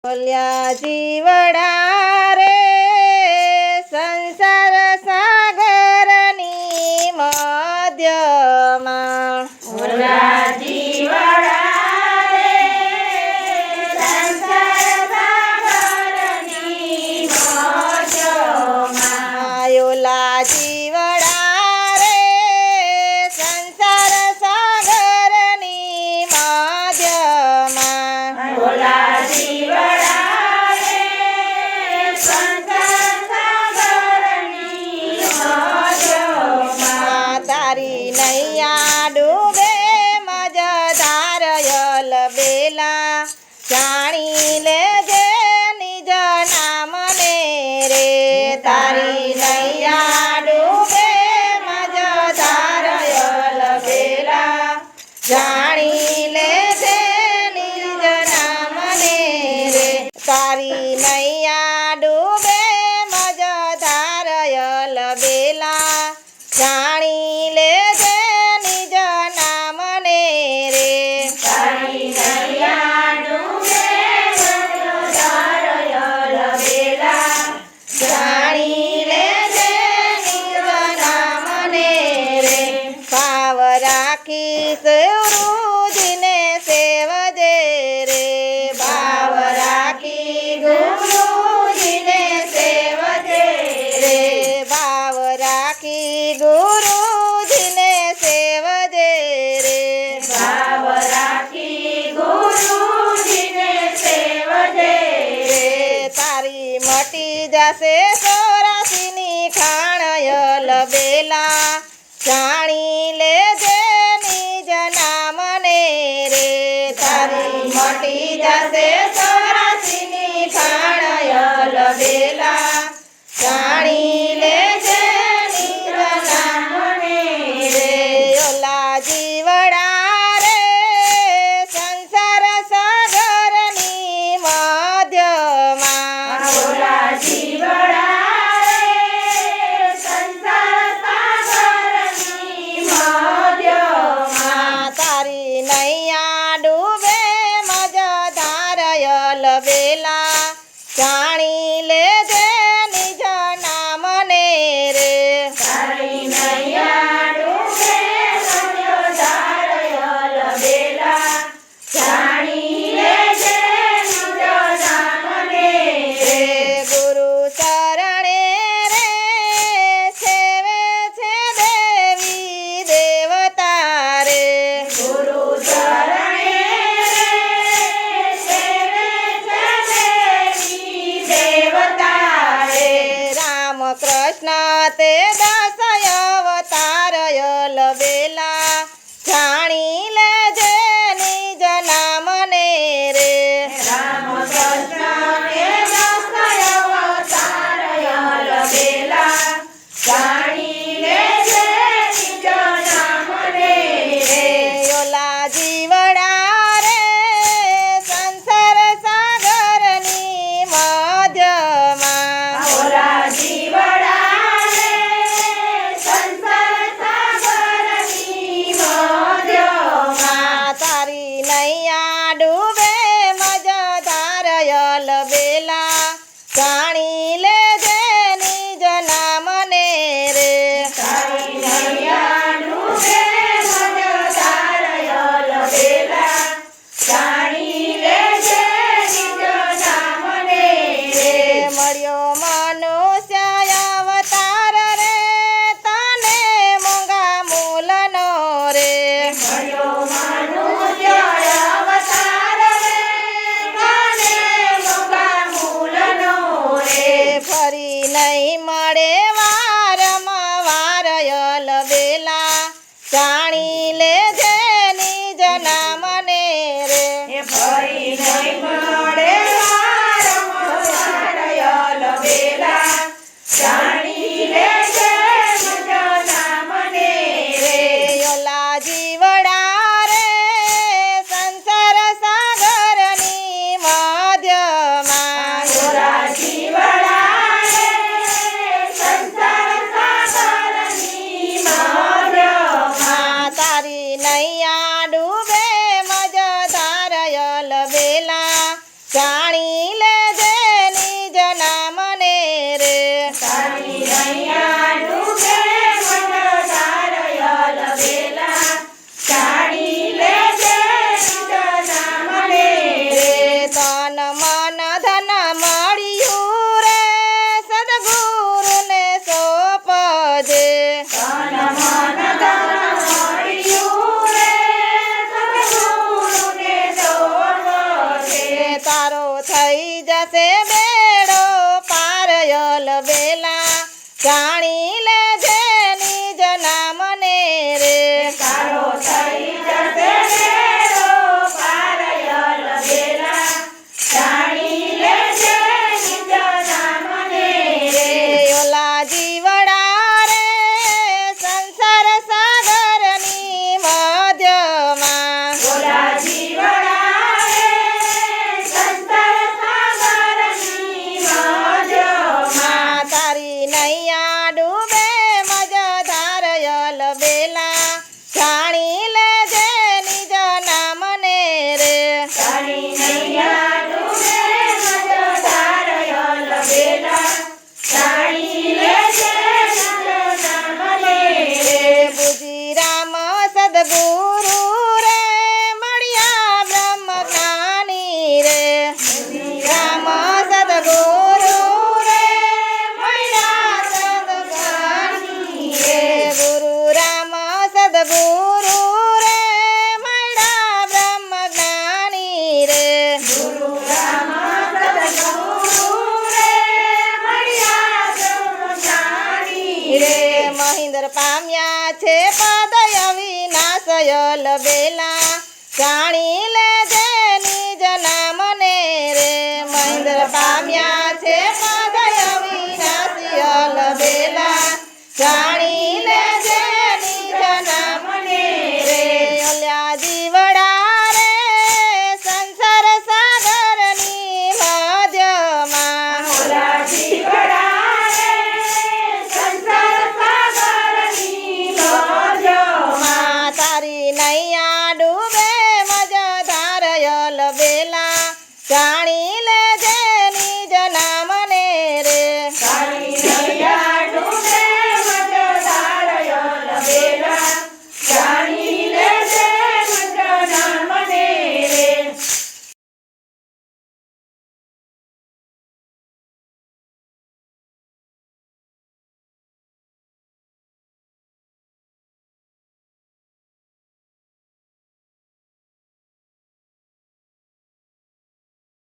બોલ્યા જીવડા રે સંસાર સાગરની મધ્યમાં બોલ્યા જીવડા રે સંસાર સાગરની મધ્યમાં આયોલા જીવડા રે સંસાર સાગરની મધ્યમાં બોલ્યા તારી નૈયા ડૂબે મજધાર યલ બેલા જાણી લેજે નિજ નામને રે તારી નૈયા ડૂબે મજધાર યલ બેલા જાણી લેજે નિજ નામને રે તારી નૈયા ડૂબે મજધાર યલ બેલા જાણી લેજે નિજ નામને રે તારી નૈયા ડૂબે મજધાર યલ બેલા જાણી લેજે નિજ નામને રે ભાવ રાખીશ ગુરુજીને સેવજે રે ભાવ રાખી ગુરુજીને સેવજે રે ભાવ રાખી ગુરુજીને સેવજે રે ભાવ રાખી ગુરુજીને સેવજે રે તારી મટી જશે 84ની ખાણ યલ બેલા જાણી લેજે નિજ નામને રે તારી મટી જશે 84ની ખાણ યલ બેલા જાણી લેજે નિજ નામને રે ઓલા જીવડા રે સંસાર સાગરની મધ્યમાં બોલા જીવડા રે સંસાર સાગરની મધ્યમાં તારી નૈયા ડૂબે મજધાર યલ બેલા જાણી લેજે નિજ નામને રે તારી નૈયા ડૂબે મજધાર યલ બેલા જાણી લેજે નિજ નામને રે ગુરુ શરણે રે સેવે છે દેવી દેવતા રે ગુરુ ચરણે સેવે છે દેવી દેવતા રે રામ કૃષ્ણ તે 10 અવતાર યલ બેલા જાણી લેજે નિજ નામને રે રામ કૃષ્ણ એ 10 અવતાર યલ બેલા જાણી લેજે નિજ નામને રે ઓલા જીવડા રે સંસાર સાગરની મધ્યમાં ઓલા જીવડા રે સંસાર સાગરની મધ્યમાં તારી નૈયા ડૂબે મજધાર યલ બેલા જાણી લેજે નિજ નામને રે તારી નૈયા ડૂબે મજધાર યલ બેલા જાણી લેજે નિજ નામને રે મળ્યો મનુષ્ય અવતાર રે તને મોંઘા મૂલનો રે મળ્યો મનુષ્ય અવતાર રે તને મોંઘા મૂલનો રે ફરી નહીં મળે વારમાં વાર યલ બેલા જાણી લેજે નિજ નામને રે ફરી નહીં મળે વારંવાર યલ બેલા જાણી લેજે નિજ નામને રે ઓલા જીવડા રે સંસાર સાગરની મધ્યમાં બોલા જીવડા રે સંસાર સાગરની મધ્યમાં તારી નૈયા ડૂબે મજધાર યલ બેલા થઈ જશે બેડો પારયલ બેલા જાણી લેજે નિજ નામને રે તારો થઈ જશે બેડો પારયલ બેલા જાણી લેજે નિજ નામને રે ઓલા જીવડા રે સંસાર સાગરની મધ્યમાં ઓલા જીવડા રે સંસાર સાગરની મધ્યમાં તારી નૈયા ડૂબે મજધારયલ બેલા જાણી લેજે નિજ નામને રે તારી નૈયા ડૂબે મજધારયલ બેલા જાણી લેજે નિજ નામને રે બુજી રામ સદગુરુ રે મળ્યા બ્રહ્મ જ્ઞાની રે રામ સદગુરુ રે મળ્યા સદજ્ઞાની રે ગુરુ રામ સદગુરુ રે મળ્યા બ્રહ્મ જ્ઞાની રે ગુરુ રામ સદગુરુ રે મળ્યા સદજ્ઞાની રે મહિન્દર પામ્યા છે પદ અવિનાશયલ બેલા જાણી લેજે નિજ નામને રે મહિન્દર પામ્યા છે પદ અવિનાશયલ બેલા જાણી લેજે નિજ નામને રે ઓલ્યા જીવડા રે સંસાર સાગરની મધ્યમાં ઓલા જીવડા રે સંસાર સાગરની મધ્યમાં તારી નૈયા ડૂબે મજધારયલ બેલા જાણી